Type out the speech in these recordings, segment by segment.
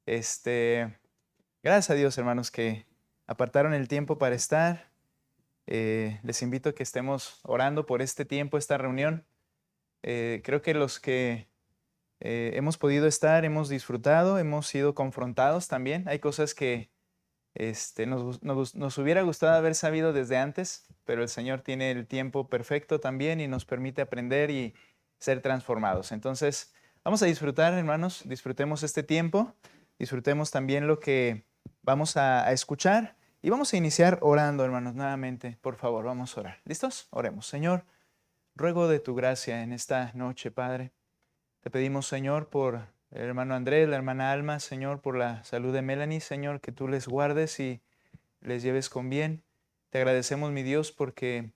Este, Gracias a Dios, hermanos, que apartaron el tiempo para estar. Les invito a que estemos orando por este tiempo, esta reunión. Creo que los que hemos podido estar, hemos disfrutado, hemos sido confrontados también. Hay cosas que nos hubiera gustado haber sabido desde antes, pero el Señor tiene el tiempo perfecto también y nos permite aprender y ser transformados. Entonces, vamos a disfrutar, hermanos, disfrutemos este tiempo, disfrutemos también lo que vamos a escuchar y vamos a iniciar orando, hermanos, nuevamente. Por favor, vamos a orar. ¿Listos? Oremos. Señor, ruego de tu gracia en esta noche, Padre. Te pedimos, Señor, por el hermano Andrés, la hermana Alma, Señor, por la salud de Melanie, Señor, que tú les guardes y les lleves con bien. Te agradecemos, mi Dios, porque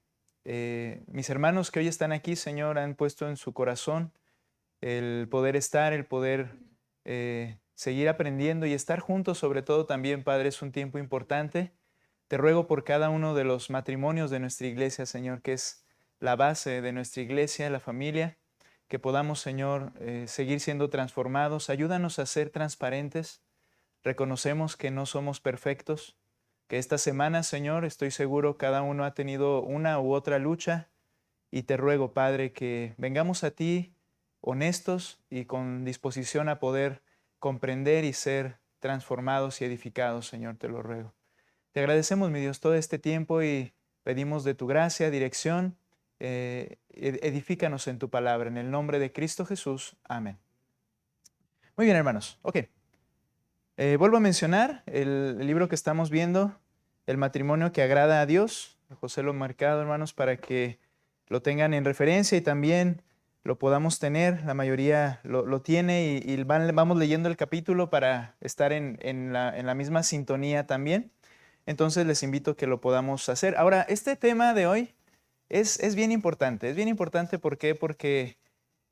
mis hermanos que hoy están aquí, Señor, han puesto en su corazón el poder estar, el poder seguir aprendiendo y estar juntos, sobre todo también, Padre, es un tiempo importante. Te ruego por cada uno de los matrimonios de nuestra iglesia, Señor, que es la base de nuestra iglesia, la familia, que podamos, Señor, seguir siendo transformados. Ayúdanos a ser transparentes. Reconocemos que no somos perfectos, que esta semana, Señor, estoy seguro cada uno ha tenido una u otra lucha y te ruego, Padre, que vengamos a ti honestos y con disposición a poder comprender y ser transformados y edificados, Señor, te lo ruego. Te agradecemos, mi Dios, todo este tiempo y pedimos de tu gracia, dirección, edifícanos en tu palabra. En el nombre de Cristo Jesús. Amén. Muy bien, hermanos. Ok. Vuelvo a mencionar el libro que estamos viendo, El matrimonio que agrada a Dios. José lo ha marcado, hermanos, para que lo tengan en referencia y también lo podamos tener. La mayoría lo tiene y vamos leyendo el capítulo para estar en la misma sintonía también. Entonces les invito a que lo podamos hacer. Ahora, este tema de hoy es bien importante. Es bien importante, ¿por qué? Porque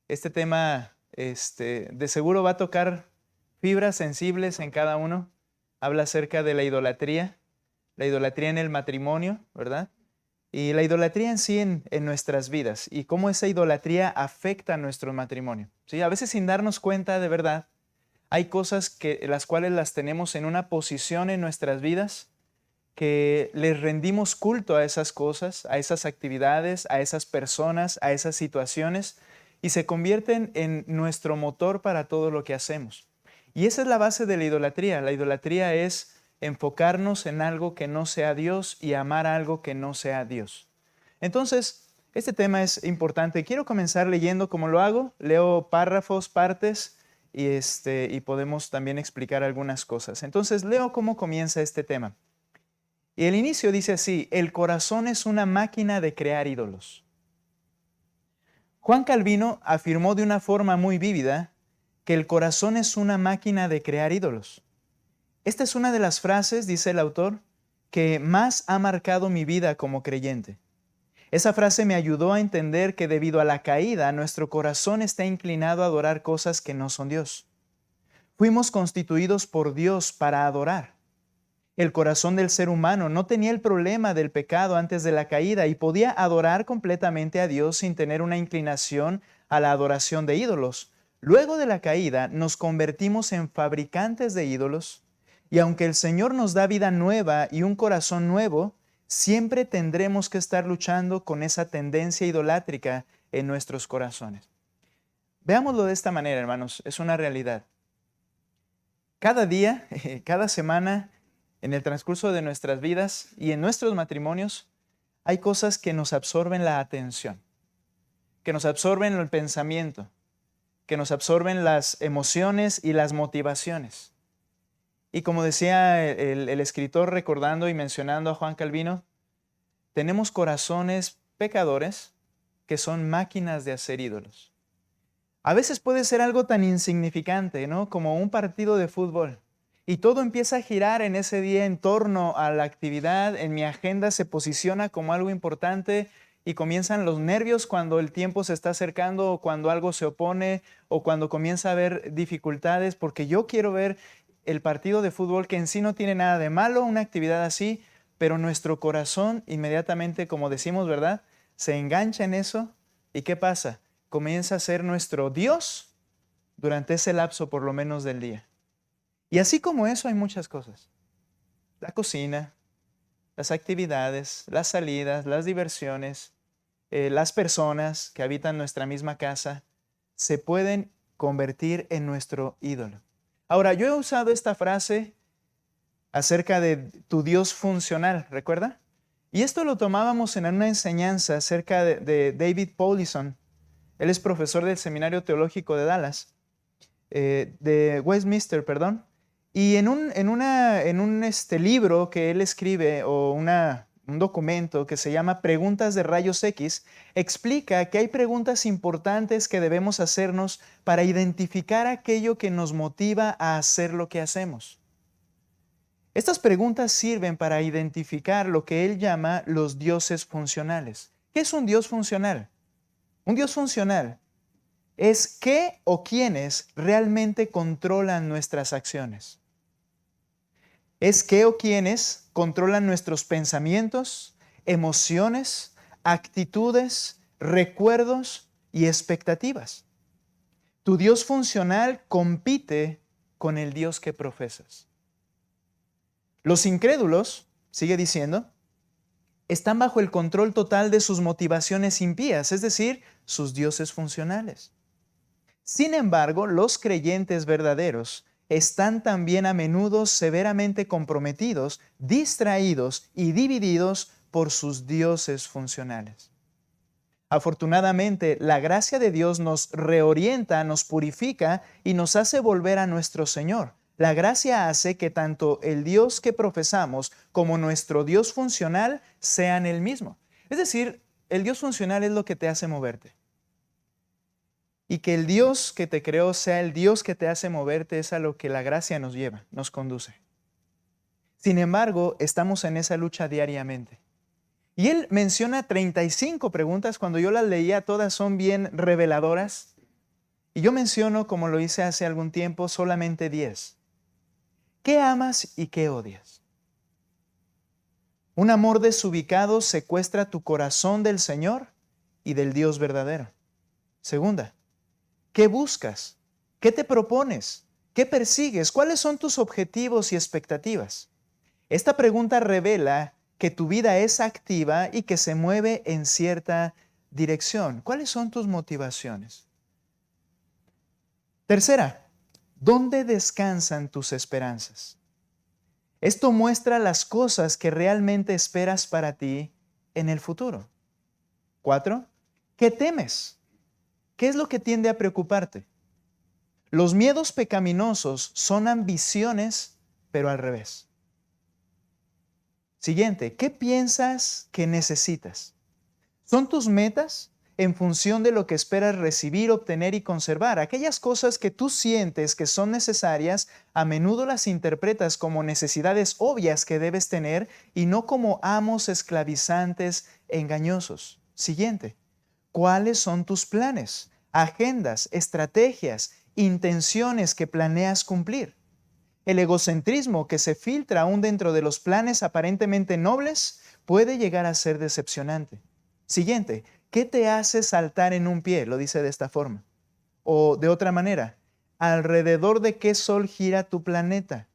este tema de seguro va a tocar fibras sensibles en cada uno. Habla acerca de la idolatría en el matrimonio, ¿verdad? Y la idolatría en sí en nuestras vidas y cómo esa idolatría afecta a nuestro matrimonio. ¿Sí? A veces sin darnos cuenta de verdad, hay cosas que las cuales las tenemos en una posición en nuestras vidas que les rendimos culto a esas cosas, a esas actividades, a esas personas, a esas situaciones y se convierten en nuestro motor para todo lo que hacemos. Y esa es la base de la idolatría. La idolatría es enfocarnos en algo que no sea Dios y amar algo que no sea Dios. Entonces, este tema es importante. Quiero comenzar leyendo como lo hago. Leo párrafos, partes y podemos también explicar algunas cosas. Entonces, leo cómo comienza este tema. Y el inicio dice así: el corazón es una máquina de crear ídolos. Juan Calvino afirmó de una forma muy vívida que el corazón es una máquina de crear ídolos. Esta es una de las frases, dice el autor, que más ha marcado mi vida como creyente. Esa frase me ayudó a entender que debido a la caída, nuestro corazón está inclinado a adorar cosas que no son Dios. Fuimos constituidos por Dios para adorar. El corazón del ser humano no tenía el problema del pecado antes de la caída y podía adorar completamente a Dios sin tener una inclinación a la adoración de ídolos. Luego de la caída nos convertimos en fabricantes de ídolos y aunque el Señor nos da vida nueva y un corazón nuevo, siempre tendremos que estar luchando con esa tendencia idolátrica en nuestros corazones. Veámoslo de esta manera, hermanos, es una realidad. Cada día, cada semana, en el transcurso de nuestras vidas y en nuestros matrimonios, hay cosas que nos absorben la atención, que nos absorben el pensamiento, que nos absorben las emociones y las motivaciones. Y como decía el escritor recordando y mencionando a Juan Calvino, tenemos corazones pecadores que son máquinas de hacer ídolos. A veces puede ser algo tan insignificante, ¿no? Como un partido de fútbol. Y todo empieza a girar en ese día en torno a la actividad, en mi agenda se posiciona como algo importante y comienzan los nervios cuando el tiempo se está acercando o cuando algo se opone o cuando comienza a haber dificultades porque yo quiero ver el partido de fútbol que en sí no tiene nada de malo, una actividad así, pero nuestro corazón inmediatamente, como decimos, ¿verdad? Se engancha en eso y ¿qué pasa? Comienza a ser nuestro Dios durante ese lapso por lo menos del día. Y así como eso hay muchas cosas. La cocina, las actividades, las salidas, las diversiones, las personas que habitan nuestra misma casa, se pueden convertir en nuestro ídolo. Ahora, yo he usado esta frase acerca de tu Dios funcional, ¿recuerda? Y esto lo tomábamos en una enseñanza acerca de David Paulison. Él es profesor del Seminario Teológico de Dallas, de Westminster, perdón. Y en un libro que él escribe, o un documento que se llama Preguntas de Rayos X, explica que hay preguntas importantes que debemos hacernos para identificar aquello que nos motiva a hacer lo que hacemos. Estas preguntas sirven para identificar lo que él llama los dioses funcionales. ¿Qué es un dios funcional? Un dios funcional es qué o quiénes realmente controlan nuestras acciones. Es qué o quiénes controlan nuestros pensamientos, emociones, actitudes, recuerdos y expectativas. Tu Dios funcional compite con el Dios que profesas. Los incrédulos, sigue diciendo, están bajo el control total de sus motivaciones impías, es decir, sus dioses funcionales. Sin embargo, los creyentes verdaderos están también a menudo severamente comprometidos, distraídos y divididos por sus dioses funcionales. Afortunadamente, la gracia de Dios nos reorienta, nos purifica y nos hace volver a nuestro Señor. La gracia hace que tanto el Dios que profesamos como nuestro Dios funcional sean el mismo. Es decir, el Dios funcional es lo que te hace moverte. Y que el Dios que te creó sea el Dios que te hace moverte es a lo que la gracia nos lleva, nos conduce. Sin embargo, estamos en esa lucha diariamente. Y él menciona 35 preguntas. Cuando yo las leía, todas son bien reveladoras. Y yo menciono, como lo hice hace algún tiempo, solamente 10. ¿Qué amas y qué odias? Un amor desubicado secuestra tu corazón del Señor y del Dios verdadero. Segunda, ¿qué buscas? ¿Qué te propones? ¿Qué persigues? ¿Cuáles son tus objetivos y expectativas? Esta pregunta revela que tu vida es activa y que se mueve en cierta dirección. ¿Cuáles son tus motivaciones? Tercera, ¿dónde descansan tus esperanzas? Esto muestra las cosas que realmente esperas para ti en el futuro. 4, ¿qué temes? ¿Qué es lo que tiende a preocuparte? Los miedos pecaminosos son ambiciones, pero al revés. Siguiente, ¿qué piensas que necesitas? ¿Son tus metas en función de lo que esperas recibir, obtener y conservar? Aquellas cosas que tú sientes que son necesarias, a menudo las interpretas como necesidades obvias que debes tener y no como amos esclavizantes e engañosos. Siguiente, ¿cuáles son tus planes, agendas, estrategias, intenciones que planeas cumplir? El egocentrismo que se filtra aún dentro de los planes aparentemente nobles puede llegar a ser decepcionante. Siguiente, ¿qué te hace saltar en un pie? Lo dice de esta forma. O de otra manera, ¿alrededor de qué sol gira tu planeta?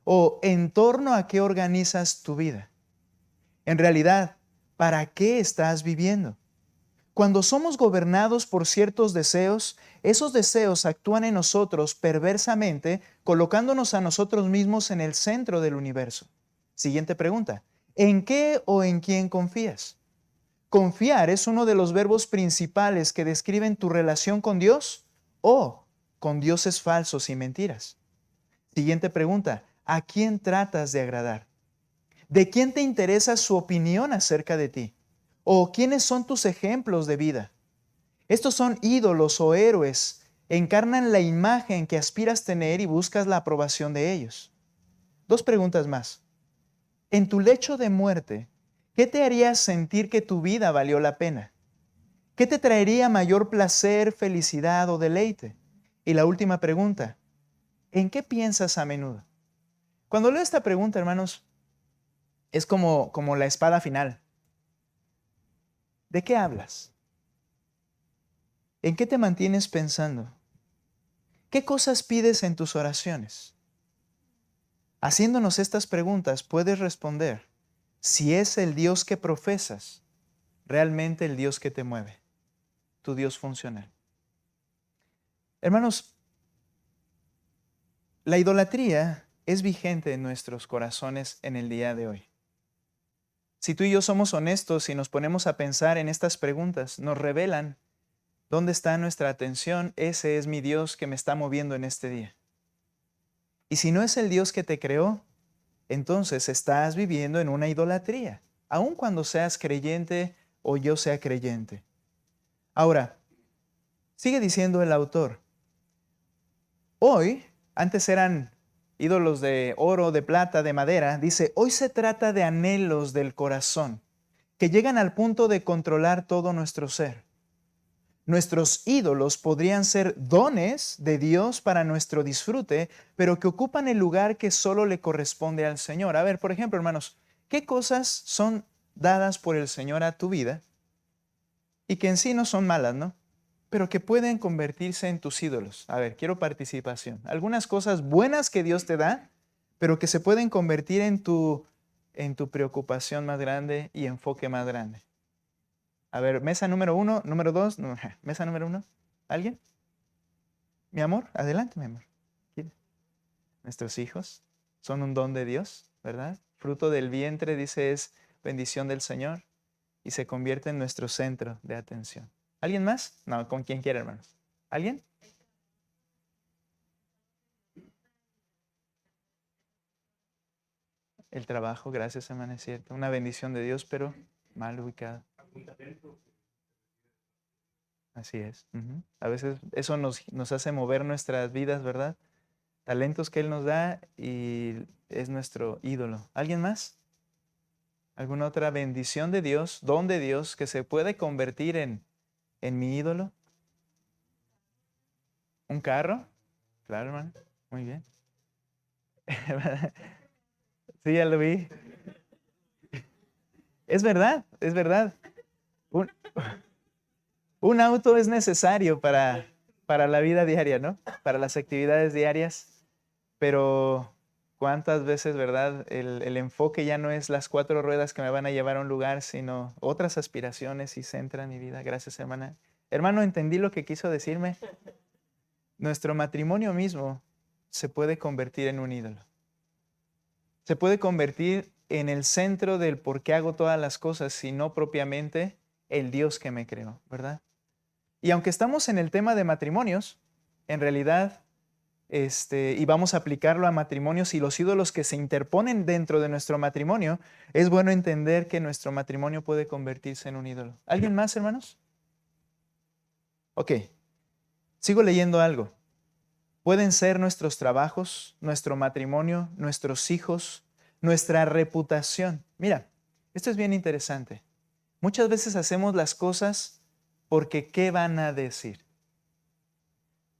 O ¿en torno a qué organizas tu vida? En realidad, ¿para qué estás viviendo? Cuando somos gobernados por ciertos deseos, esos deseos actúan en nosotros perversamente, colocándonos a nosotros mismos en el centro del universo. Siguiente pregunta, ¿en qué o en quién confías? Confiar es uno de los verbos principales que describen tu relación con Dios o con dioses falsos y mentiras. Siguiente pregunta, ¿a quién tratas de agradar? ¿De quién te interesa su opinión acerca de ti? ¿O quiénes son tus ejemplos de vida? Estos son ídolos o héroes, encarnan la imagen que aspiras tener y buscas la aprobación de ellos. 2 preguntas más. En tu lecho de muerte, ¿qué te haría sentir que tu vida valió la pena? ¿Qué te traería mayor placer, felicidad o deleite? Y la última pregunta, ¿en qué piensas a menudo? Cuando leo esta pregunta, hermanos, es como la espada final. ¿De qué hablas? ¿En qué te mantienes pensando? ¿Qué cosas pides en tus oraciones? Haciéndonos estas preguntas, puedes responder si es el Dios que profesas realmente el Dios que te mueve, tu Dios funcional. Hermanos, la idolatría es vigente en nuestros corazones en el día de hoy. Si tú y yo somos honestos y nos ponemos a pensar en estas preguntas, nos revelan dónde está nuestra atención. Ese es mi Dios que me está moviendo en este día. Y si no es el Dios que te creó, entonces estás viviendo en una idolatría, aun cuando seas creyente o yo sea creyente. Ahora, sigue diciendo el autor, hoy, antes eran ídolos de oro, de plata, de madera, dice, hoy se trata de anhelos del corazón que llegan al punto de controlar todo nuestro ser. Nuestros ídolos podrían ser dones de Dios para nuestro disfrute, pero que ocupan el lugar que solo le corresponde al Señor. A ver, por ejemplo, hermanos, ¿qué cosas son dadas por el Señor a tu vida y que en sí no son malas, ¿no? Pero que pueden convertirse en tus ídolos? A ver, quiero participación. Algunas cosas buenas que Dios te da, pero que se pueden convertir en tu preocupación más grande y enfoque más grande. A ver, mesa número 1, número 2, mesa número 1. ¿Alguien? Mi amor, adelante, mi amor. Nuestros hijos son un don de Dios, ¿verdad? Fruto del vientre, dice, es bendición del Señor y se convierte en nuestro centro de atención. ¿Alguien más? No, con quien quiera, hermanos. ¿Alguien? El trabajo, gracias, hermano, es cierto. Una bendición de Dios, pero mal ubicado. Así es. A veces eso nos hace mover nuestras vidas, ¿verdad? Talentos que Él nos da y es nuestro ídolo. ¿Alguien más? ¿Alguna otra bendición de Dios, don de Dios que se puede convertir en mi ídolo? ¿Un carro? Claro, hermano. Muy bien. Sí, ya lo vi. Es verdad, es verdad. Un, un auto es necesario para la vida diaria, ¿no? Para las actividades diarias. Pero cuántas veces, ¿verdad? El enfoque ya no es las 4 ruedas que me van a llevar a un lugar, sino otras aspiraciones y centra mi vida. Gracias, hermana. Hermano, entendí lo que quiso decirme. Nuestro matrimonio mismo se puede convertir en un ídolo. Se puede convertir en el centro del por qué hago todas las cosas, sino propiamente el Dios que me creó, ¿verdad? Y aunque estamos en el tema de matrimonios, en realidad y vamos a aplicarlo a matrimonios y los ídolos que se interponen dentro de nuestro matrimonio, es bueno entender que nuestro matrimonio puede convertirse en un ídolo. ¿Alguien más, hermanos? Ok, sigo leyendo algo. Pueden ser nuestros trabajos, nuestro matrimonio, nuestros hijos, nuestra reputación. Mira, esto es bien interesante. Muchas veces hacemos las cosas porque ¿qué van a decir?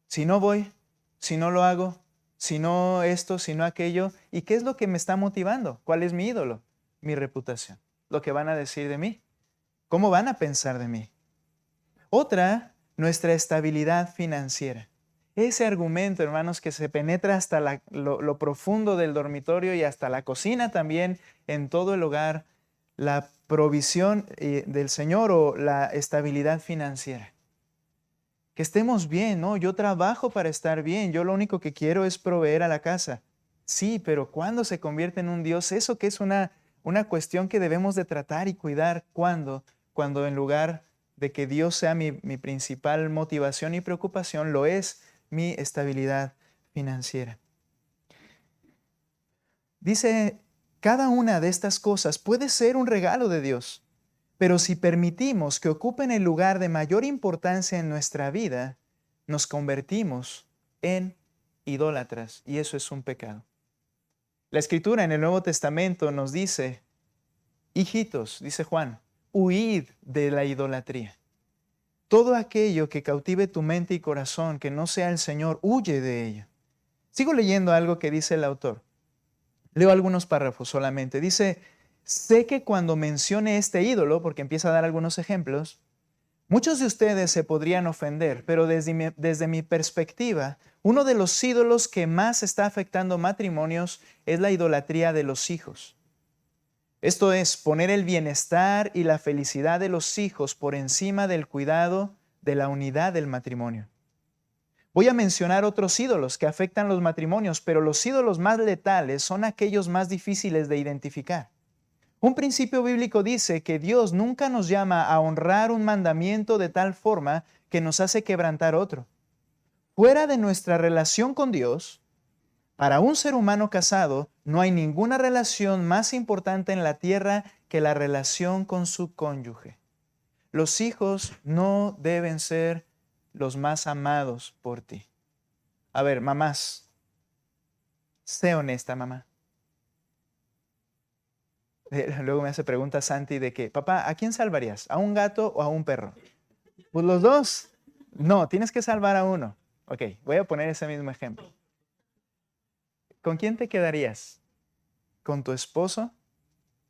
Si no voy, si no lo hago, si no esto, si no aquello. ¿Y qué es lo que me está motivando? ¿Cuál es mi ídolo? Mi reputación. Lo que van a decir de mí. ¿Cómo van a pensar de mí? Otra, nuestra estabilidad financiera. Ese argumento, hermanos, que se penetra hasta lo profundo del dormitorio y hasta la cocina también, en todo el hogar, la provisión del Señor o la estabilidad financiera. Que estemos bien, ¿no? Yo trabajo para estar bien, yo lo único que quiero es proveer a la casa. Sí, pero ¿cuándo se convierte en un Dios? Eso que es una cuestión que debemos de tratar y cuidar. ¿Cuándo? Cuando en lugar de que Dios sea mi principal motivación y preocupación, lo es mi estabilidad financiera. Dice, cada una de estas cosas puede ser un regalo de Dios. Pero si permitimos que ocupen el lugar de mayor importancia en nuestra vida, nos convertimos en idólatras y eso es un pecado. La Escritura en el Nuevo Testamento nos dice, hijitos, dice Juan, huid de la idolatría. Todo aquello que cautive tu mente y corazón, que no sea el Señor, huye de ello. Sigo leyendo algo que dice el autor. Leo algunos párrafos solamente. Dice, sé que cuando mencione este ídolo, porque empieza a dar algunos ejemplos, muchos de ustedes se podrían ofender, pero desde mi perspectiva, Uno de los ídolos que más está afectando matrimonios es la idolatría de los hijos. Esto es, poner el bienestar y la felicidad de los hijos por encima del cuidado de la unidad del matrimonio. Voy a mencionar otros ídolos que afectan los matrimonios, pero los ídolos más letales son aquellos más difíciles de identificar. Un principio bíblico dice que Dios nunca nos llama a honrar un mandamiento de tal forma que nos hace quebrantar otro. Fuera de nuestra relación con Dios, para un ser humano casado, no hay ninguna relación más importante en la tierra que la relación con su cónyuge. Los hijos no deben ser los más amados por ti. A ver, mamás, sé honesta, mamá. Luego me hace pregunta Santi de que, papá, ¿a quién salvarías? ¿A un gato o a un perro? Pues los dos. No, tienes que salvar a uno. Ok, voy a poner ese mismo ejemplo. ¿Con quién te quedarías? ¿Con tu esposo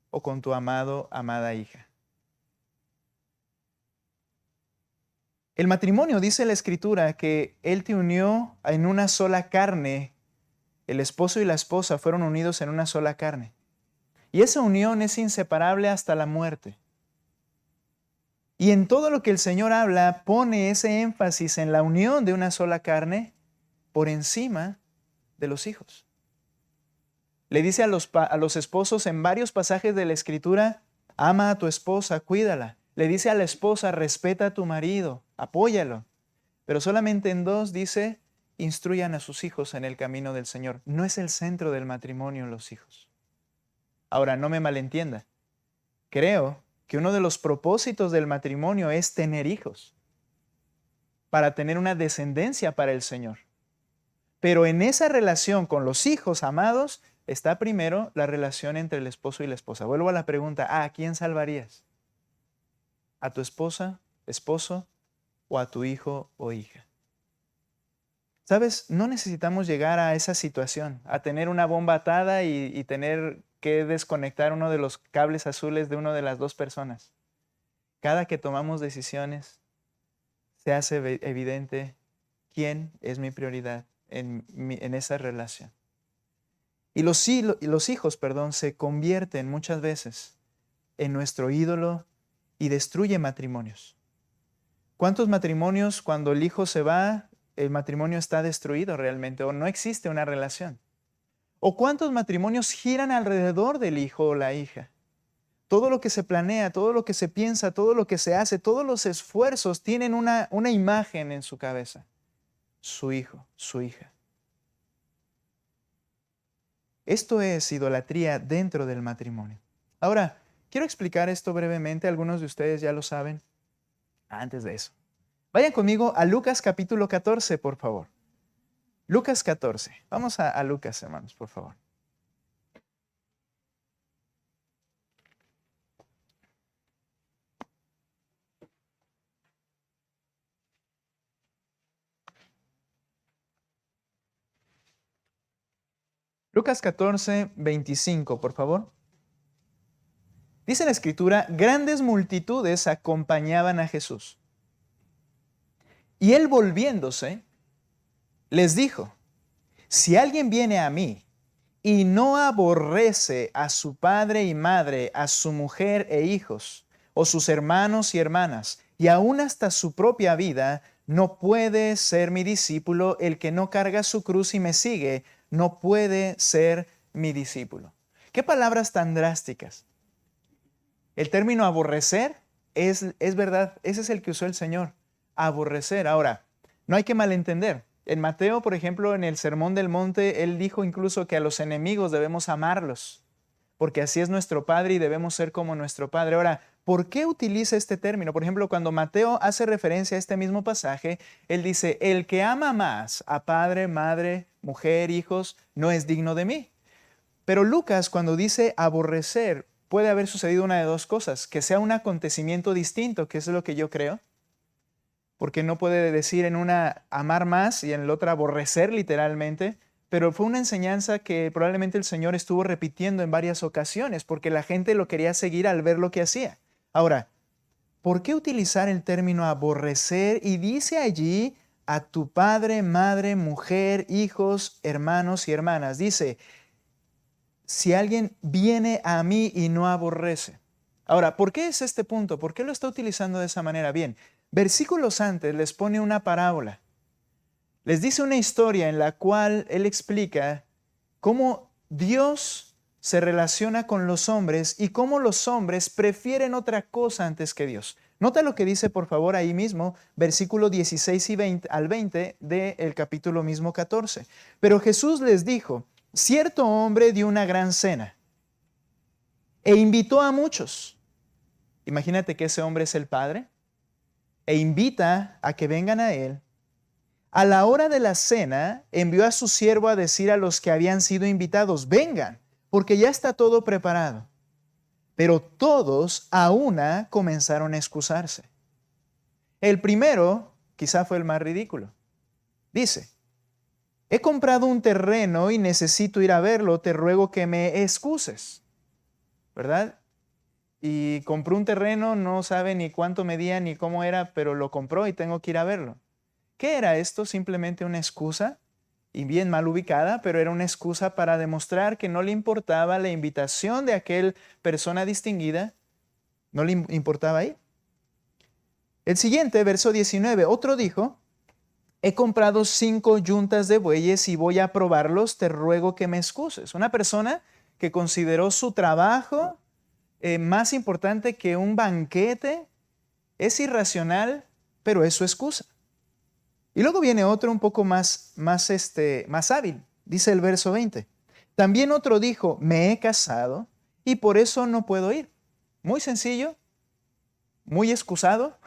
o con tu amada hija? El matrimonio, dice la Escritura, que Él te unió en una sola carne. El esposo y la esposa fueron unidos en una sola carne. Y esa unión es inseparable hasta la muerte. Y en todo lo que el Señor habla, pone ese énfasis en la unión de una sola carne por encima de los hijos. Le dice a los esposos en varios pasajes de la Escritura, ama a tu esposa, cuídala. Le dice a la esposa, respeta a tu marido, apóyalo. Pero solamente en dos dice, instruyan a sus hijos en el camino del Señor. No es el centro del matrimonio los hijos. Ahora, no me malentienda. Creo que uno de los propósitos del matrimonio es tener hijos, para tener una descendencia para el Señor. Pero en esa relación con los hijos amados, está primero la relación entre el esposo y la esposa. Vuelvo a la pregunta, ¿a quién salvarías? ¿A tu esposa, esposo o a tu hijo o hija? ¿Sabes? No necesitamos llegar a esa situación, a tener una bomba atada y tener que desconectar uno de los cables azules de una de las dos personas. Cada que tomamos decisiones, se hace evidente quién es mi prioridad en esa relación. Y los hijos, se convierten muchas veces en nuestro ídolo y destruyen matrimonios. ¿Cuántos matrimonios cuando el hijo se va, el matrimonio está destruido realmente o no existe una relación? ¿O cuántos matrimonios giran alrededor del hijo o la hija? Todo lo que se planea, todo lo que se piensa, todo lo que se hace, todos los esfuerzos tienen una imagen en su cabeza. Su hijo, su hija. Esto es idolatría dentro del matrimonio. Ahora, quiero explicar esto brevemente. Algunos de ustedes ya lo saben. Antes de eso, vayan conmigo a Lucas capítulo 14, por favor. Lucas 14. Vamos a Lucas, hermanos, por favor. Lucas 14, 25, por favor. Dice la Escritura, grandes multitudes acompañaban a Jesús. Y él volviéndose, les dijo, si alguien viene a mí y no aborrece a su padre y madre, a su mujer e hijos, o sus hermanos y hermanas, y aún hasta su propia vida, no puede ser mi discípulo. El que no carga su cruz y me sigue, no puede ser mi discípulo. ¿Qué palabras tan drásticas? El término aborrecer es verdad, ese es el que usó el Señor, aborrecer. Ahora, no hay que malentender. En Mateo, por ejemplo, en el Sermón del Monte, Él dijo incluso que a los enemigos debemos amarlos, porque así es nuestro Padre y debemos ser como nuestro Padre. Ahora, ¿por qué utiliza este término? Por ejemplo, cuando Mateo hace referencia a este mismo pasaje, él dice, el que ama más a padre, madre, mujer, hijos, no es digno de mí. Pero Lucas, cuando dice aborrecer, puede haber sucedido una de dos cosas, que sea un acontecimiento distinto, que es lo que yo creo, porque no puede decir en una amar más y en la otra aborrecer literalmente, pero fue una enseñanza que probablemente el Señor estuvo repitiendo en varias ocasiones, porque la gente lo quería seguir al ver lo que hacía. Ahora, ¿por qué utilizar el término aborrecer? Y dice allí a tu padre, madre, mujer, hijos, hermanos y hermanas. Dice, si alguien viene a mí y no aborrece. Ahora, ¿por qué es este punto? ¿Por qué lo está utilizando de esa manera? Bien, versículos antes les pone una parábola. Les dice una historia en la cual él explica cómo Dios se relaciona con los hombres y cómo los hombres prefieren otra cosa antes que Dios. Nota lo que dice, por favor, ahí mismo, versículo 16 y 20, al 20 del capítulo mismo 14. Pero Jesús les dijo, cierto hombre dio una gran cena e invitó a muchos. Imagínate que ese hombre es el Padre e invita a que vengan a él. A la hora de la cena, envió a su siervo a decir a los que habían sido invitados, vengan, porque ya está todo preparado. Pero todos a una comenzaron a excusarse. El primero, quizá fue el más ridículo. Dice, he comprado un terreno y necesito ir a verlo, te ruego que me excuses. ¿Verdad? Y compró un terreno, no sabe ni cuánto medía ni cómo era, pero lo compró y tengo que ir a verlo. ¿Qué era esto? Simplemente una excusa, y bien mal ubicada, pero era una excusa para demostrar que no le importaba la invitación de aquel persona distinguida, no le importaba ir. El siguiente, verso 19, otro dijo, he comprado 5 yuntas de bueyes y voy a probarlos, te ruego que me excuses. Una persona que consideró su trabajo más importante que un banquete, es irracional, pero es su excusa. Y luego viene otro un poco más hábil. Dice el verso 20. También otro dijo, me he casado y por eso no puedo ir. Muy sencillo, muy excusado.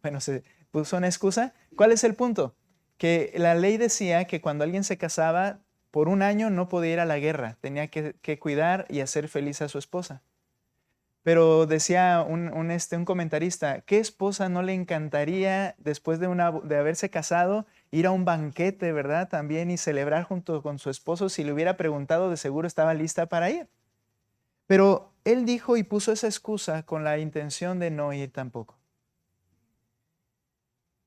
Bueno, se puso una excusa. ¿Cuál es el punto? Que la ley decía que cuando alguien se casaba, por un año no podía ir a la guerra. Tenía que cuidar y hacer feliz a su esposa. Pero decía un comentarista, ¿qué esposa no le encantaría después de haberse casado ir a un banquete, verdad? También y celebrar junto con su esposo. Si le hubiera preguntado, de seguro estaba lista para ir. Pero él dijo y puso esa excusa con la intención de no ir tampoco.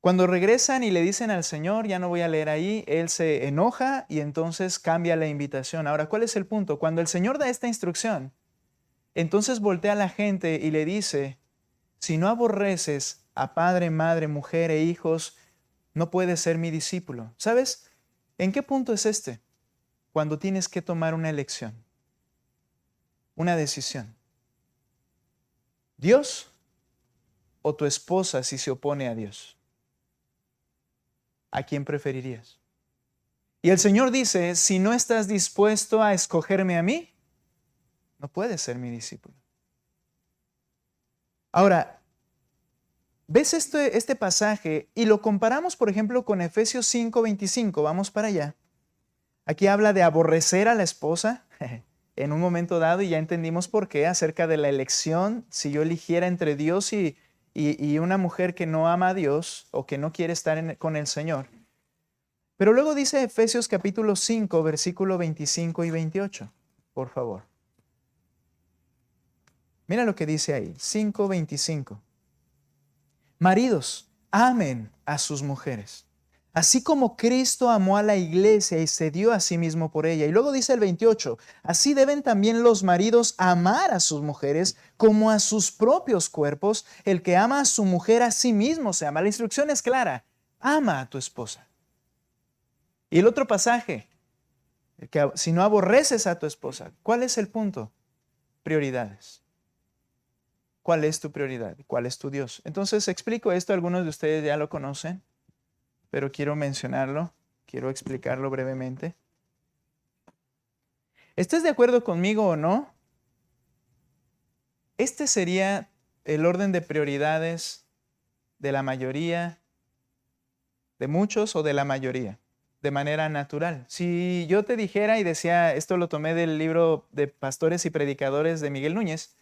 Cuando regresan y le dicen al Señor, ya no voy a leer ahí, él se enoja y entonces cambia la invitación. Ahora, ¿cuál es el punto? Cuando el Señor da esta instrucción, entonces voltea a la gente y le dice, si no aborreces a padre, madre, mujer e hijos, no puedes ser mi discípulo. ¿Sabes? ¿En qué punto es este? Cuando tienes que tomar una elección, una decisión. ¿Dios o tu esposa si se opone a Dios? ¿A quién preferirías? Y el Señor dice, si no estás dispuesto a escogerme a mí, no puedes ser mi discípulo. Ahora, ves este pasaje y lo comparamos, por ejemplo, con Efesios 5:25. Vamos para allá. Aquí habla de aborrecer a la esposa en un momento dado y ya entendimos por qué, acerca de la elección. Si yo eligiera entre Dios y una mujer que no ama a Dios o que no quiere estar con el Señor. Pero luego dice Efesios capítulo 5, versículo 25 y 28. Por favor. Mira lo que dice ahí, 5:25. Maridos, amen a sus mujeres, así como Cristo amó a la iglesia y se dio a sí mismo por ella. Y luego dice el 28, así deben también los maridos amar a sus mujeres como a sus propios cuerpos. El que ama a su mujer a sí mismo se ama. La instrucción es clara, ama a tu esposa. Y el otro pasaje, que si no aborreces a tu esposa, ¿cuál es el punto? Prioridades. ¿Cuál es tu prioridad? ¿Cuál es tu Dios? Entonces explico esto, algunos de ustedes ya lo conocen, pero quiero mencionarlo, quiero explicarlo brevemente. ¿Estés de acuerdo conmigo o no? Este sería el orden de prioridades de la mayoría, de muchos o de la mayoría, de manera natural. Si yo te dijera y decía, esto lo tomé del libro de Pastores y Predicadores de Miguel Núñez,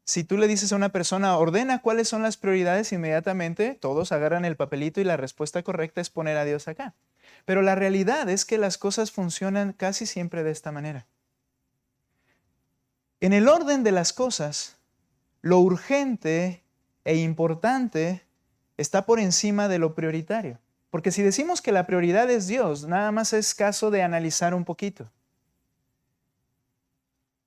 si tú le dices a una persona, ordena cuáles son las prioridades, inmediatamente todos agarran el papelito y la respuesta correcta es poner a Dios acá. Pero la realidad es que las cosas funcionan casi siempre de esta manera. En el orden de las cosas, lo urgente e importante está por encima de lo prioritario. Porque si decimos que la prioridad es Dios, nada más es caso de analizar un poquito.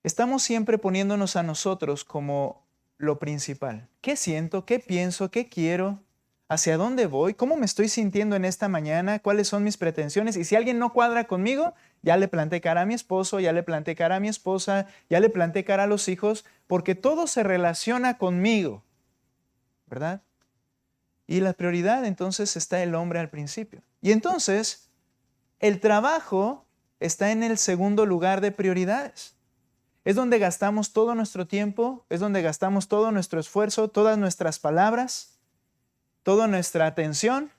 Estamos siempre poniéndonos a nosotros como lo principal. ¿Qué siento? ¿Qué pienso? ¿Qué quiero? ¿Hacia dónde voy? ¿Cómo me estoy sintiendo en esta mañana? ¿Cuáles son mis pretensiones? Y si alguien no cuadra conmigo, ya le planté cara a mi esposo, ya le planté cara a mi esposa, ya le planté cara a los hijos, porque todo se relaciona conmigo, ¿verdad? Y la prioridad entonces está el hombre al principio. Y entonces el trabajo está en el segundo lugar de prioridades. Es donde gastamos todo nuestro tiempo, es donde gastamos todo nuestro esfuerzo, todas nuestras palabras, toda nuestra atención,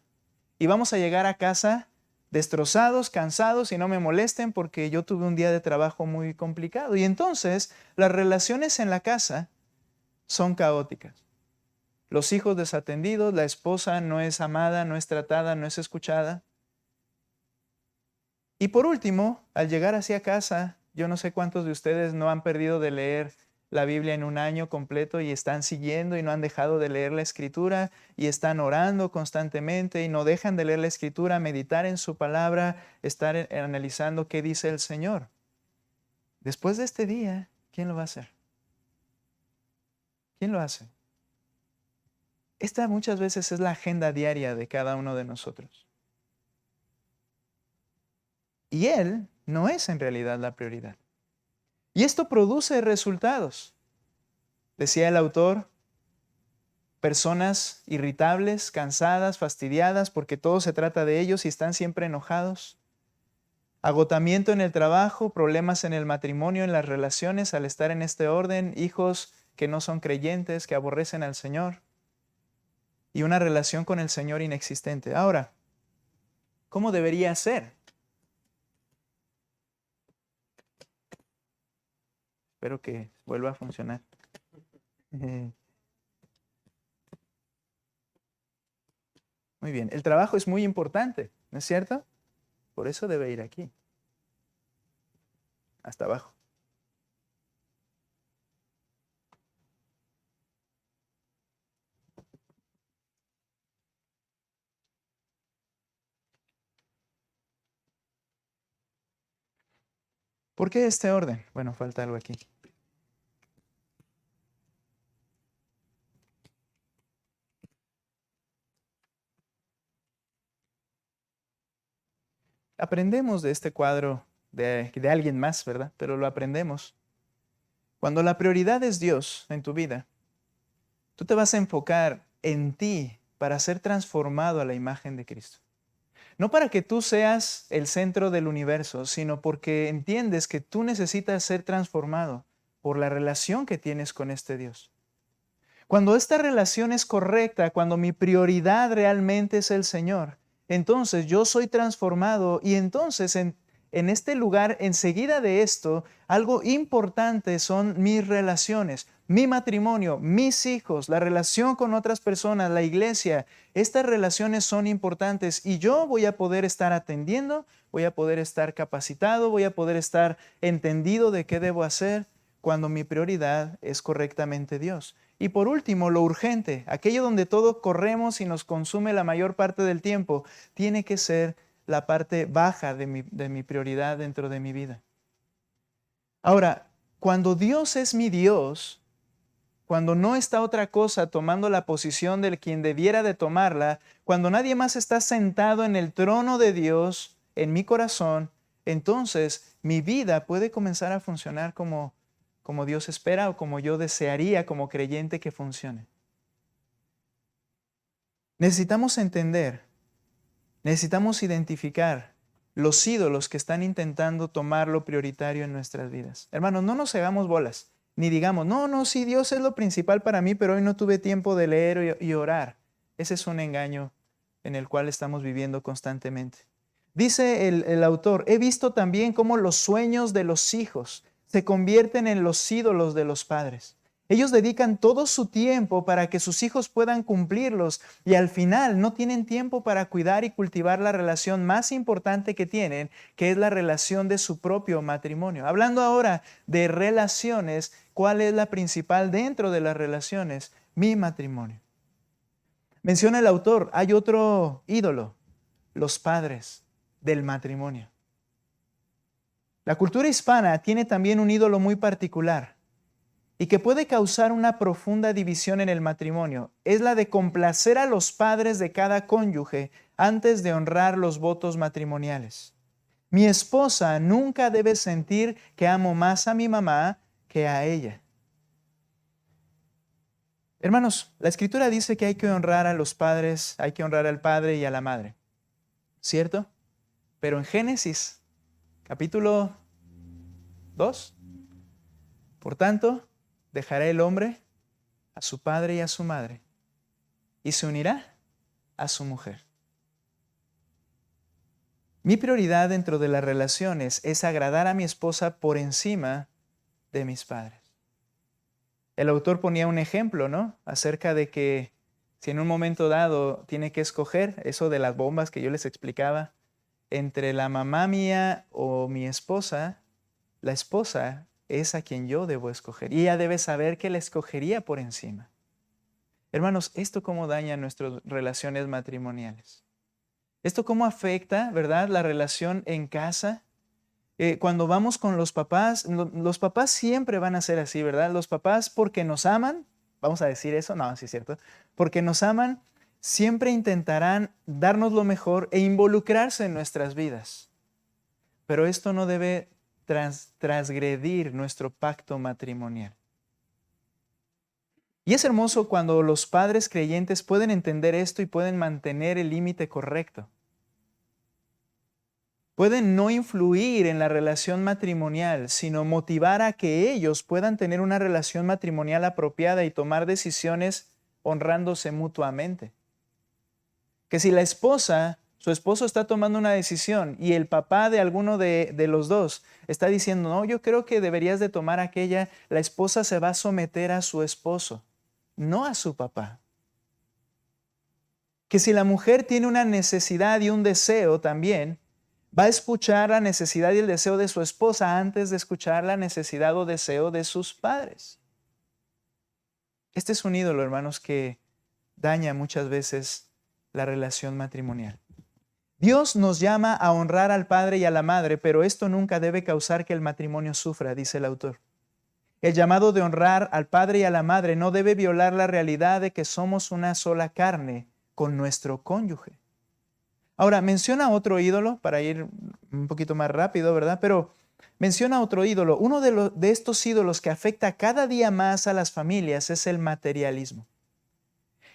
y vamos a llegar a casa destrozados, cansados, y no me molesten porque yo tuve un día de trabajo muy complicado. Y entonces las relaciones en la casa son caóticas. Los hijos desatendidos, la esposa no es amada, no es tratada, no es escuchada. Y por último, al llegar hacia casa, yo no sé cuántos de ustedes no han perdido de leer la Biblia en un año completo y están siguiendo y no han dejado de leer la Escritura y están orando constantemente y no dejan de leer la Escritura, meditar en su palabra, estar analizando qué dice el Señor. Después de este día, ¿quién lo va a hacer? ¿Quién lo hace? Esta muchas veces es la agenda diaria de cada uno de nosotros. Y Él no es en realidad la prioridad. Y esto produce resultados. Decía el autor, personas irritables, cansadas, fastidiadas, porque todo se trata de ellos y están siempre enojados. Agotamiento en el trabajo, problemas en el matrimonio, en las relaciones, al estar en este orden, hijos que no son creyentes, que aborrecen al Señor. Y una relación con el Señor inexistente. Ahora, ¿cómo debería ser? Espero que vuelva a funcionar. Muy bien, el trabajo es muy importante, ¿no es cierto? Por eso debe ir aquí, hasta abajo. ¿Por qué este orden? Bueno, falta algo aquí. Aprendemos de este cuadro de alguien más, ¿verdad? Pero lo aprendemos. Cuando la prioridad es Dios en tu vida, tú te vas a enfocar en ti para ser transformado a la imagen de Cristo. No para que tú seas el centro del universo, sino porque entiendes que tú necesitas ser transformado por la relación que tienes con este Dios. Cuando esta relación es correcta, cuando mi prioridad realmente es el Señor, entonces yo soy transformado y entonces en este lugar, enseguida de esto, algo importante son mis relaciones, mi matrimonio, mis hijos, la relación con otras personas, la iglesia. Estas relaciones son importantes y yo voy a poder estar atendiendo, voy a poder estar capacitado, voy a poder estar entendido de qué debo hacer cuando mi prioridad es correctamente Dios. Y por último, lo urgente, aquello donde todos corremos y nos consume la mayor parte del tiempo, tiene que ser la parte baja de mi prioridad dentro de mi vida. Ahora, cuando Dios es mi Dios, cuando no está otra cosa tomando la posición de quien debiera de tomarla, cuando nadie más está sentado en el trono de Dios en mi corazón, entonces mi vida puede comenzar a funcionar como Dios espera o como yo desearía como creyente que funcione. Necesitamos entender, necesitamos identificar los ídolos que están intentando tomar lo prioritario en nuestras vidas. Hermanos, no nos hagamos bolas, ni digamos, no, sí, Dios es lo principal para mí, pero hoy no tuve tiempo de leer y orar. Ese es un engaño en el cual estamos viviendo constantemente. Dice el autor, he visto también cómo los sueños de los hijos se convierten en los ídolos de los padres. Ellos dedican todo su tiempo para que sus hijos puedan cumplirlos y al final no tienen tiempo para cuidar y cultivar la relación más importante que tienen, que es la relación de su propio matrimonio. Hablando ahora de relaciones, ¿cuál es la principal dentro de las relaciones? Mi matrimonio. Menciona el autor, hay otro ídolo, los padres del matrimonio. La cultura hispana tiene también un ídolo muy particular y que puede causar una profunda división en el matrimonio. Es la de complacer a los padres de cada cónyuge antes de honrar los votos matrimoniales. Mi esposa nunca debe sentir que amo más a mi mamá que a ella. Hermanos, la Escritura dice que hay que honrar a los padres, hay que honrar al padre y a la madre, ¿cierto? Pero en Génesis, capítulo 2, por tanto, dejará el hombre a su padre y a su madre y se unirá a su mujer. Mi prioridad dentro de las relaciones es agradar a mi esposa por encima de mis padres. El autor ponía un ejemplo, ¿no? Acerca de que si en un momento dado tiene que escoger eso de las bombas que yo les explicaba, entre la mamá mía o mi esposa, la esposa es a quien yo debo escoger. Y ella debe saber que la escogería por encima. Hermanos, ¿esto cómo daña nuestras relaciones matrimoniales? ¿Esto cómo afecta, verdad, la relación en casa? Cuando vamos con los papás siempre van a ser así, ¿verdad? Los papás porque nos aman, vamos a decir eso, no, sí es cierto, porque nos aman, siempre intentarán darnos lo mejor e involucrarse en nuestras vidas. Pero esto no debe transgredir nuestro pacto matrimonial. Y es hermoso cuando los padres creyentes pueden entender esto y pueden mantener el límite correcto. Pueden no influir en la relación matrimonial, sino motivar a que ellos puedan tener una relación matrimonial apropiada y tomar decisiones honrándose mutuamente. Que si la esposa, su esposo está tomando una decisión y el papá de alguno de los dos está diciendo, no, yo creo que deberías de tomar aquella, la esposa se va a someter a su esposo, no a su papá. Que si la mujer tiene una necesidad y un deseo también, va a escuchar la necesidad y el deseo de su esposa antes de escuchar la necesidad o deseo de sus padres. Este es un ídolo, hermanos, que daña muchas veces la relación matrimonial. Dios nos llama a honrar al padre y a la madre, pero esto nunca debe causar que el matrimonio sufra, dice el autor. El llamado de honrar al padre y a la madre no debe violar la realidad de que somos una sola carne con nuestro cónyuge. Ahora, menciona otro ídolo, para ir un poquito más rápido, ¿verdad? Pero menciona otro ídolo. Uno de estos ídolos que afecta cada día más a las familias es el materialismo.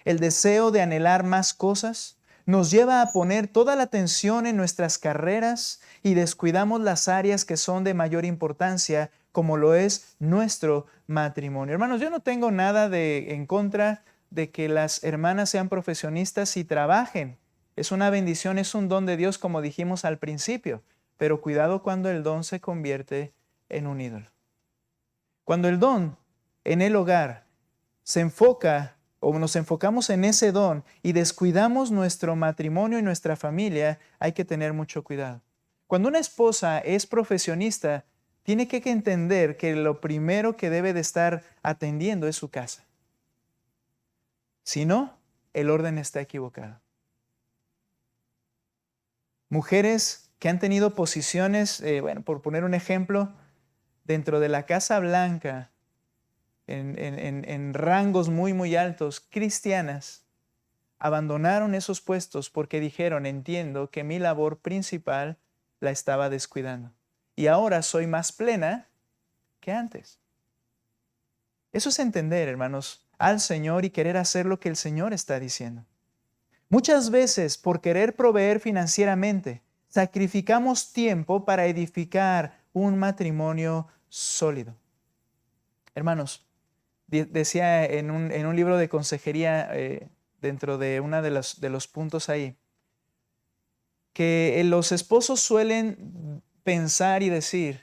El deseo de anhelar más cosas nos lleva a poner toda la atención en nuestras carreras y descuidamos las áreas que son de mayor importancia, como lo es nuestro matrimonio. Hermanos, yo no tengo nada en contra de que las hermanas sean profesionistas y trabajen. Es una bendición, es un don de Dios, como dijimos al principio, pero cuidado cuando el don se convierte en un ídolo. Cuando el don en el hogar se enfoca o nos enfocamos en ese don y descuidamos nuestro matrimonio y nuestra familia, hay que tener mucho cuidado. Cuando una esposa es profesionista, tiene que entender que lo primero que debe de estar atendiendo es su casa. Si no, el orden está equivocado. Mujeres que han tenido posiciones, por poner un ejemplo, dentro de la Casa Blanca, en rangos muy, muy altos, cristianas, abandonaron esos puestos porque dijeron, entiendo que mi labor principal la estaba descuidando. Y ahora soy más plena que antes. Eso es entender, hermanos, al Señor y querer hacer lo que el Señor está diciendo. Muchas veces, por querer proveer financieramente, sacrificamos tiempo para edificar un matrimonio sólido. Hermanos, decía en un libro de consejería, dentro de uno de los puntos ahí, que los esposos suelen pensar y decir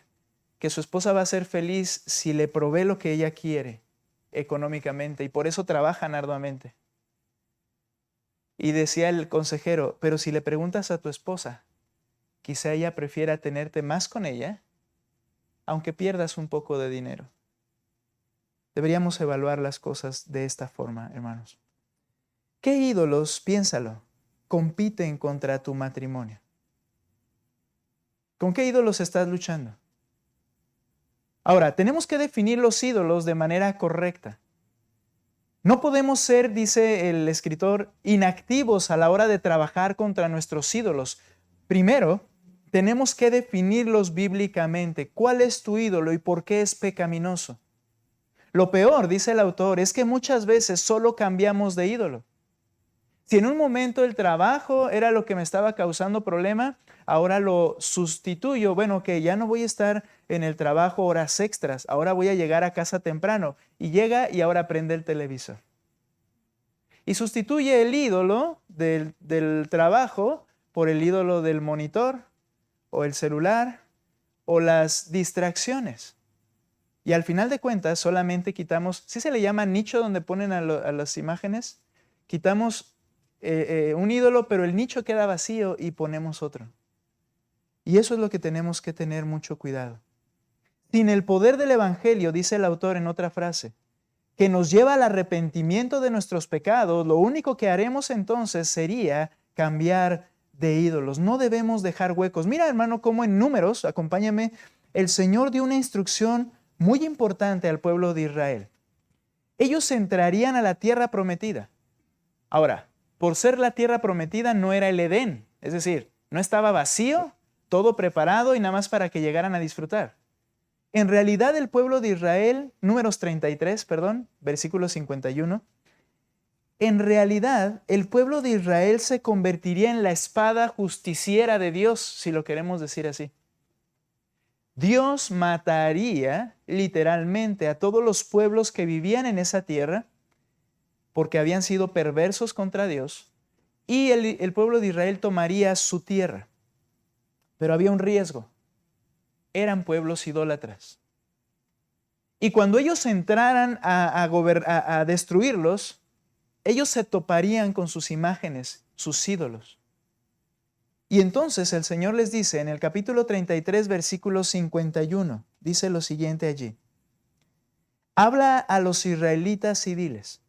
que su esposa va a ser feliz si le provee lo que ella quiere económicamente y por eso trabajan arduamente. Y decía el consejero, pero si le preguntas a tu esposa, quizá ella prefiera tenerte más con ella, aunque pierdas un poco de dinero. Deberíamos evaluar las cosas de esta forma, hermanos. ¿Qué ídolos, piénsalo, compiten contra tu matrimonio? ¿Con qué ídolos estás luchando? Ahora, tenemos que definir los ídolos de manera correcta. No podemos ser, dice el escritor, inactivos a la hora de trabajar contra nuestros ídolos. Primero, tenemos que definirlos bíblicamente. ¿Cuál es tu ídolo y por qué es pecaminoso? Lo peor, dice el autor, es que muchas veces solo cambiamos de ídolo. Si en un momento el trabajo era lo que me estaba causando problema, ahora lo sustituyo. Bueno, que ya no voy a estar en el trabajo horas extras, ahora voy a llegar a casa temprano. Y llega y ahora prende el televisor. Y sustituye el ídolo del trabajo por el ídolo del monitor o el celular o las distracciones. Y al final de cuentas solamente quitamos, ¿sí se le llama nicho donde ponen a las imágenes? Quitamos un ídolo, pero el nicho queda vacío y ponemos otro. Y eso es lo que tenemos que tener mucho cuidado. Sin el poder del evangelio, dice el autor en otra frase, que nos lleva al arrepentimiento de nuestros pecados, lo único que haremos entonces sería cambiar de ídolos. No debemos dejar huecos. Mira, hermano, cómo en Números, acompáñame, el Señor dio una instrucción muy importante al pueblo de Israel. Ellos entrarían a la tierra prometida. Ahora, por ser la tierra prometida no era el Edén, es decir, no estaba vacío, todo preparado y nada más para que llegaran a disfrutar. En realidad el pueblo de Israel, Números 33, versículo 51, en realidad el pueblo de Israel se convertiría en la espada justiciera de Dios, si lo queremos decir así. Dios mataría literalmente a todos los pueblos que vivían en esa tierra porque habían sido perversos contra Dios, y el pueblo de Israel tomaría su tierra. Pero había un riesgo. Eran pueblos idólatras. Y cuando ellos entraran a destruirlos, ellos se toparían con sus imágenes, sus ídolos. Y entonces el Señor les dice en el capítulo 33, versículo 51, dice lo siguiente allí. Habla a los israelitas y diles,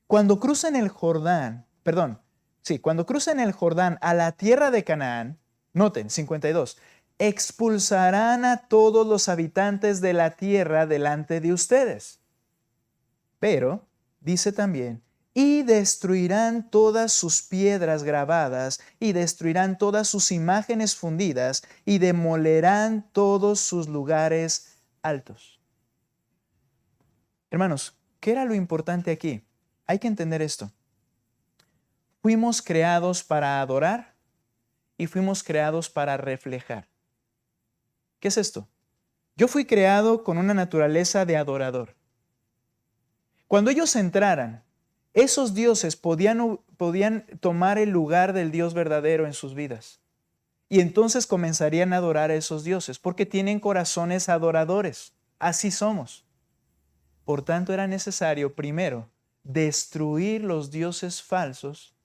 cuando crucen el Jordán a la tierra de Canaán, noten, 52, expulsarán a todos los habitantes de la tierra delante de ustedes. Pero, dice también, y destruirán todas sus piedras grabadas, y destruirán todas sus imágenes fundidas, y demolerán todos sus lugares altos. Hermanos, ¿qué era lo importante aquí? Hay que entender esto. Fuimos creados para adorar y fuimos creados para reflejar. ¿Qué es esto? Yo fui creado con una naturaleza de adorador. Cuando ellos entraran, esos dioses podían tomar el lugar del Dios verdadero en sus vidas. Y entonces comenzarían a adorar a esos dioses, porque tienen corazones adoradores. Así somos. Por tanto, era necesario primero destruir los dioses falsos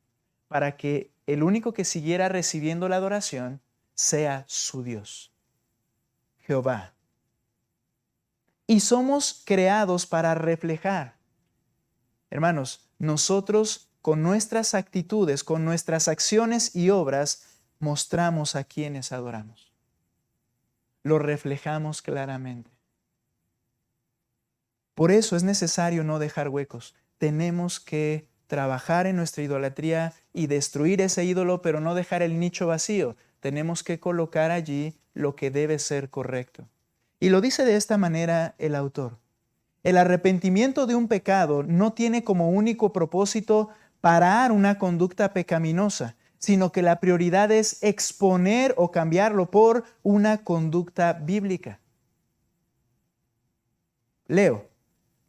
para que el único que siguiera recibiendo la adoración sea su Dios, Jehová. Y somos creados para reflejar. Hermanos, nosotros con nuestras actitudes, con nuestras acciones y obras, mostramos a quienes adoramos. Lo reflejamos claramente. Por eso es necesario no dejar huecos. Tenemos que trabajar en nuestra idolatría y destruir ese ídolo, pero no dejar el nicho vacío. Tenemos que colocar allí lo que debe ser correcto. Y lo dice de esta manera el autor. El arrepentimiento de un pecado no tiene como único propósito parar una conducta pecaminosa, sino que la prioridad es exponer o cambiarlo por una conducta bíblica. Leo,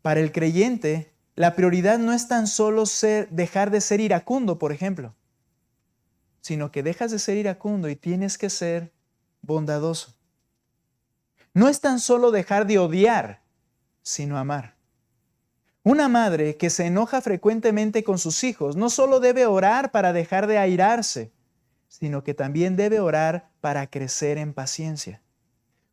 para el creyente, la prioridad no es tan solo dejar de ser iracundo, por ejemplo, sino que dejas de ser iracundo y tienes que ser bondadoso. No es tan solo dejar de odiar, sino amar. Una madre que se enoja frecuentemente con sus hijos no solo debe orar para dejar de airarse, sino que también debe orar para crecer en paciencia.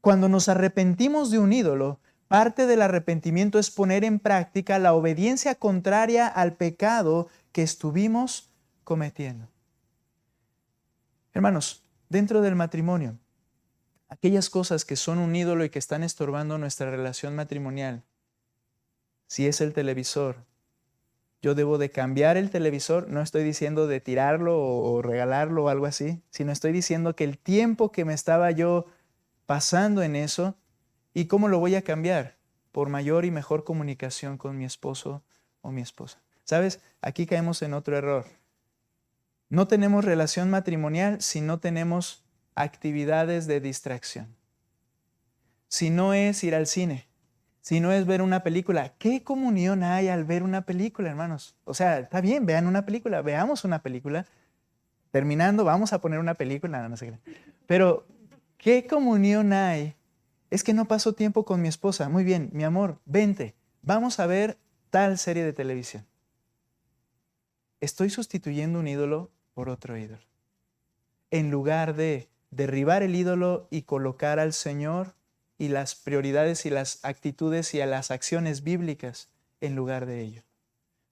Cuando nos arrepentimos de un ídolo, parte del arrepentimiento es poner en práctica la obediencia contraria al pecado que estuvimos cometiendo. Hermanos, dentro del matrimonio, aquellas cosas que son un ídolo y que están estorbando nuestra relación matrimonial, si es el televisor, yo debo de cambiar el televisor. No estoy diciendo de tirarlo o regalarlo o algo así, sino estoy diciendo que el tiempo que me estaba yo pasando en eso, ¿y cómo lo voy a cambiar? Por mayor y mejor comunicación con mi esposo o mi esposa. ¿Sabes? Aquí caemos en otro error. No tenemos relación matrimonial si no tenemos actividades de distracción. Si no es ir al cine, si no es ver una película. ¿Qué comunión hay al ver una película, hermanos? O sea, está bien, vean una película, veamos una película. Terminando, vamos a poner una película, no sé qué. Pero, ¿qué comunión hay? Es que no paso tiempo con mi esposa. Muy bien, mi amor, vente, vamos a ver tal serie de televisión. Estoy sustituyendo un ídolo por otro ídolo. En lugar de derribar el ídolo y colocar al Señor y las prioridades y las actitudes y a las acciones bíblicas en lugar de ello.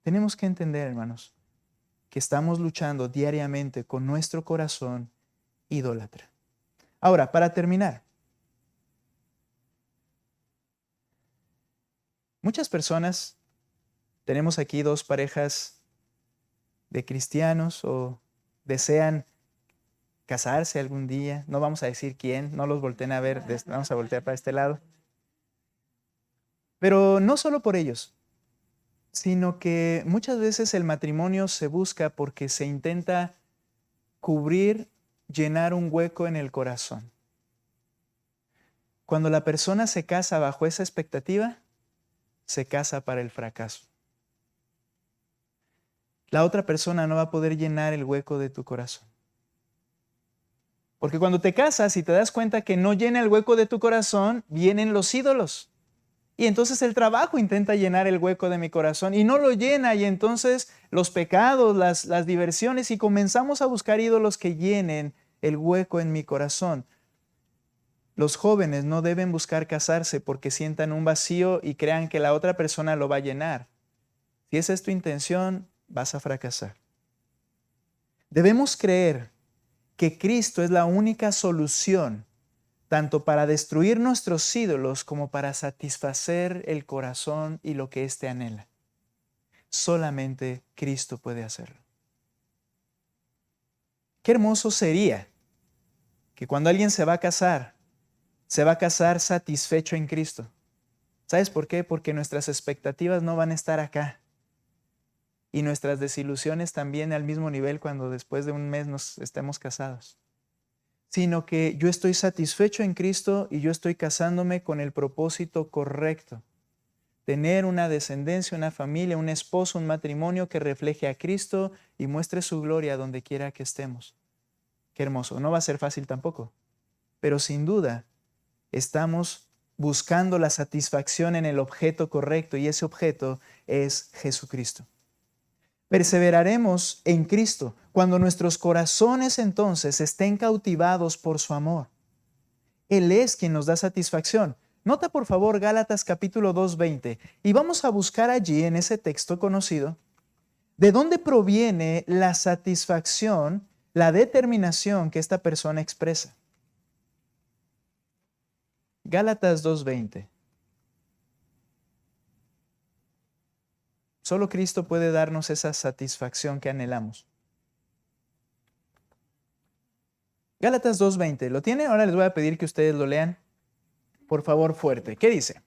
Tenemos que entender, hermanos, que estamos luchando diariamente con nuestro corazón idólatra. Ahora, para terminar, muchas personas, tenemos aquí dos parejas de cristianos o desean casarse algún día. No vamos a decir quién, no los volteen a ver, vamos a voltear para este lado. Pero no solo por ellos, sino que muchas veces el matrimonio se busca porque se intenta cubrir, llenar un hueco en el corazón. Cuando la persona se casa bajo esa expectativa, se casa para el fracaso. La otra persona no va a poder llenar el hueco de tu corazón. Porque cuando te casas y te das cuenta que no llena el hueco de tu corazón, vienen los ídolos. Y entonces el trabajo intenta llenar el hueco de mi corazón y no lo llena, y entonces los pecados, las diversiones, y comenzamos a buscar ídolos que llenen el hueco en mi corazón. Los jóvenes no deben buscar casarse porque sientan un vacío y crean que la otra persona lo va a llenar. Si esa es tu intención, vas a fracasar. Debemos creer que Cristo es la única solución, tanto para destruir nuestros ídolos como para satisfacer el corazón y lo que éste anhela. Solamente Cristo puede hacerlo. Qué hermoso sería que cuando alguien se va a casar satisfecho en Cristo. ¿Sabes por qué? Porque nuestras expectativas no van a estar acá. Y nuestras desilusiones también al mismo nivel cuando después de un mes nos estemos casados. Sino que yo estoy satisfecho en Cristo y yo estoy casándome con el propósito correcto. Tener una descendencia, una familia, un esposo, un matrimonio que refleje a Cristo y muestre su gloria donde quiera que estemos. Qué hermoso. No va a ser fácil tampoco. Pero sin duda, estamos buscando la satisfacción en el objeto correcto y ese objeto es Jesucristo. Perseveraremos en Cristo cuando nuestros corazones entonces estén cautivados por su amor. Él es quien nos da satisfacción. Nota por favor Gálatas capítulo 2:20 y vamos a buscar allí en ese texto conocido de dónde proviene la satisfacción, la determinación que esta persona expresa. Gálatas 2:20. Solo Cristo puede darnos esa satisfacción que anhelamos. Gálatas 2:20. ¿Lo tiene? Ahora les voy a pedir que ustedes lo lean. Por favor, fuerte. ¿Qué dice?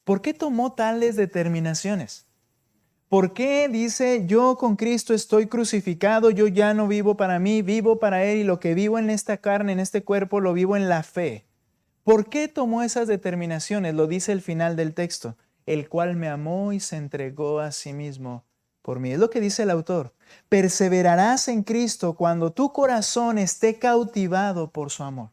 ¿Por qué tomó tales determinaciones? ¿Por qué dice, yo con Cristo estoy crucificado, yo ya no vivo para mí, vivo para Él y lo que vivo en esta carne, en este cuerpo, lo vivo en la fe? ¿Por qué tomó esas determinaciones? Lo dice el final del texto, el cual me amó y se entregó a sí mismo por mí. Es lo que dice el autor. Perseverarás en Cristo cuando tu corazón esté cautivado por su amor.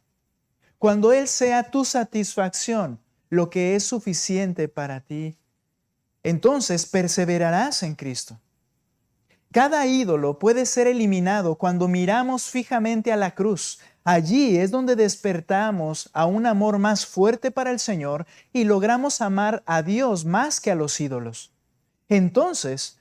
Cuando Él sea tu satisfacción, lo que es suficiente para ti, entonces perseverarás en Cristo. Cada ídolo puede ser eliminado cuando miramos fijamente a la cruz. Allí es donde despertamos a un amor más fuerte para el Señor y logramos amar a Dios más que a los ídolos. Entonces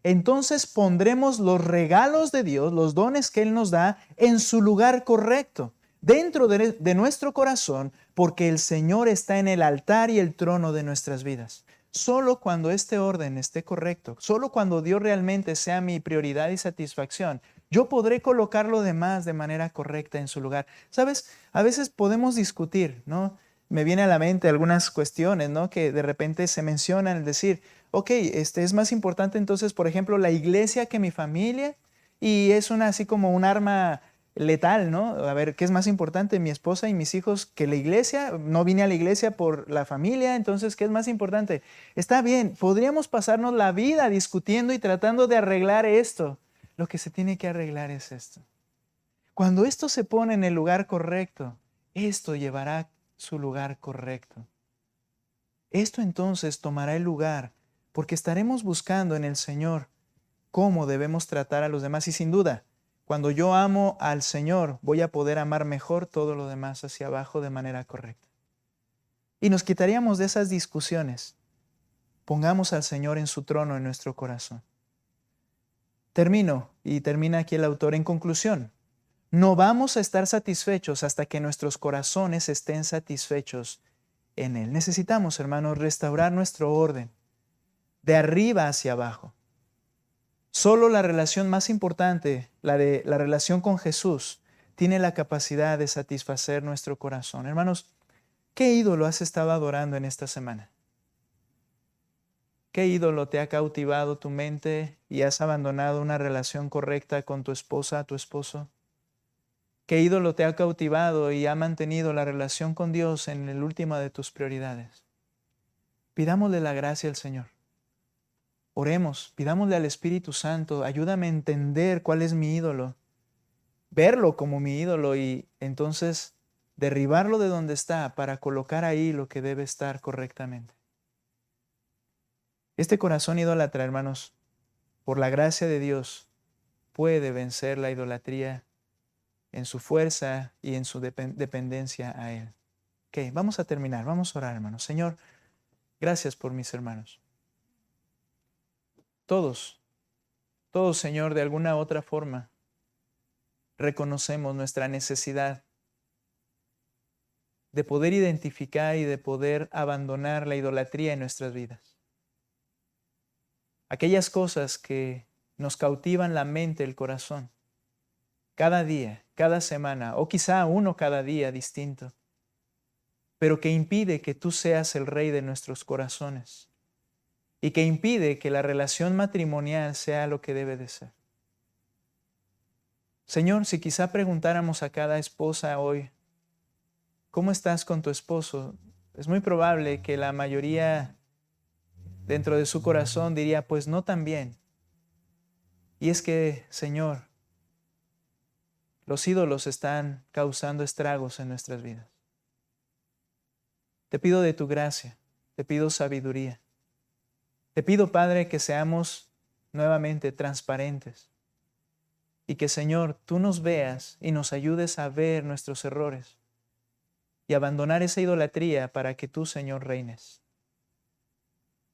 entonces pondremos los regalos de Dios, los dones que Él nos da, en su lugar correcto, dentro de nuestro corazón, porque el Señor está en el altar y el trono de nuestras vidas. Solo cuando este orden esté correcto, solo cuando Dios realmente sea mi prioridad y satisfacción, yo podré colocar lo demás de manera correcta en su lugar. ¿Sabes? A veces podemos discutir, ¿no? Me viene a la mente algunas cuestiones, ¿no? Que de repente se mencionan, el decir, ok, es más importante entonces, por ejemplo, la iglesia que mi familia, y es así como un arma letal, ¿no? A ver, ¿qué es más importante, mi esposa y mis hijos que la iglesia? No vine a la iglesia por la familia, entonces, ¿qué es más importante? Está bien, podríamos pasarnos la vida discutiendo y tratando de arreglar esto. Lo que se tiene que arreglar es esto. Cuando esto se pone en el lugar correcto, esto llevará su lugar correcto. Esto entonces tomará el lugar, porque estaremos buscando en el Señor cómo debemos tratar a los demás. Y sin duda, cuando yo amo al Señor, voy a poder amar mejor todo lo demás hacia abajo de manera correcta. Y nos quitaríamos de esas discusiones. Pongamos al Señor en su trono en nuestro corazón. Termino, y termina aquí el autor en conclusión. No vamos a estar satisfechos hasta que nuestros corazones estén satisfechos en Él. Necesitamos, hermanos, restaurar nuestro orden de arriba hacia abajo. Solo la relación más importante, la relación con Jesús, tiene la capacidad de satisfacer nuestro corazón. Hermanos, ¿qué ídolo has estado adorando en esta semana? ¿Qué ídolo te ha cautivado tu mente y has abandonado una relación correcta con tu esposa, tu esposo? ¿Qué ídolo te ha cautivado y ha mantenido la relación con Dios en el último de tus prioridades? Pidámosle la gracia al Señor. Oremos, pidámosle al Espíritu Santo, ayúdame a entender cuál es mi ídolo, verlo como mi ídolo y entonces derribarlo de donde está para colocar ahí lo que debe estar correctamente. Este corazón idólatra, hermanos, por la gracia de Dios, puede vencer la idolatría en su fuerza y en su dependencia a Él. Ok, vamos a terminar, vamos a orar, hermanos. Señor, gracias por mis hermanos. Todos, Señor, de alguna u otra forma, reconocemos nuestra necesidad de poder identificar y de poder abandonar la idolatría en nuestras vidas. Aquellas cosas que nos cautivan la mente, el corazón, cada día, cada semana, o quizá uno cada día distinto, pero que impide que tú seas el rey de nuestros corazones y que impide que la relación matrimonial sea lo que debe de ser. Señor, si quizá preguntáramos a cada esposa hoy, ¿cómo estás con tu esposo? Es muy probable que la mayoría dentro de su corazón diría, pues no tan bien. Y es que, Señor, los ídolos están causando estragos en nuestras vidas. Te pido de tu gracia, te pido sabiduría. Te pido, Padre, que seamos nuevamente transparentes y que, Señor, tú nos veas y nos ayudes a ver nuestros errores y abandonar esa idolatría para que tú, Señor, reines.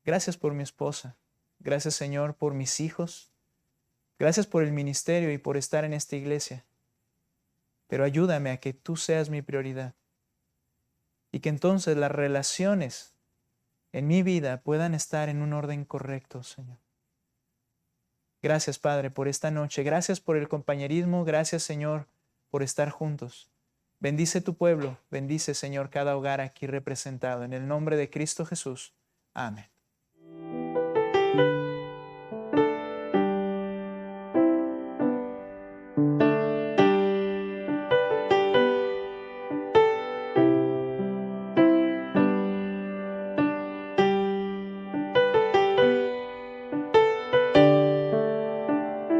Gracias por mi esposa. Gracias, Señor, por mis hijos. Gracias por el ministerio y por estar en esta iglesia. Pero ayúdame a que tú seas mi prioridad y que entonces las relaciones en mi vida puedan estar en un orden correcto, Señor. Gracias, Padre, por esta noche. Gracias por el compañerismo. Gracias, Señor, por estar juntos. Bendice tu pueblo. Bendice, Señor, cada hogar aquí representado. En el nombre de Cristo Jesús. Amén.